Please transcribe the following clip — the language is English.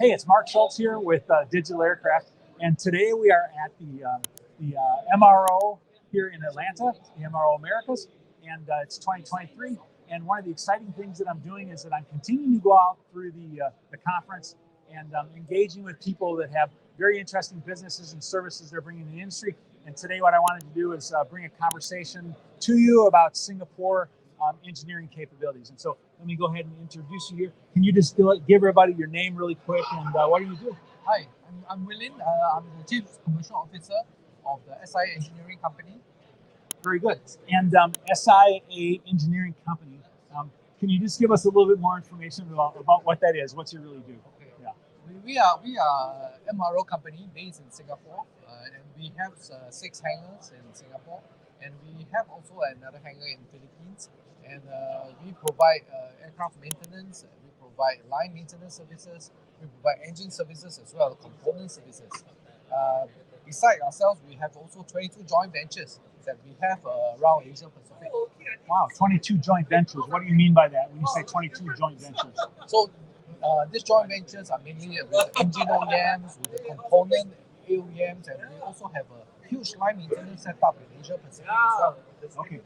Hey, it's Mark Schultz here with DigitalAircraft, and today we are at the MRO here in Atlanta, the MRO Americas, and it's 2023. And one of the exciting things that I'm doing is that I'm continuing to go out through the conference and engaging with people that have very interesting businesses and services they're bringing to the industry. And today what I wanted to do is bring a conversation to you about Singapore engineering capabilities. And so let me go ahead and introduce you here. Can you just give everybody your name really quick and what do you do? Hi, I'm Willin. I'm the Chief Commercial Officer of the SIA Engineering Company. Very good. And SIA Engineering Company. Can you just give us a little bit more information about what that is? What you really do? Okay. Yeah. We are MRO company based in Singapore, and we have 6 hangars in Singapore, and we have also another hangar in Philippines. And we provide aircraft maintenance, we provide line maintenance services, we provide engine services as well, component services. Besides ourselves, we have also 22 joint ventures that we have around Asia Pacific. Wow, 22 joint ventures. What do you mean by that when you say 22 joint ventures? So these joint ventures are mainly with engine OEMs, with the component OEMs, and we also have a huge line maintenance setup in Asia Pacific as well. Okay.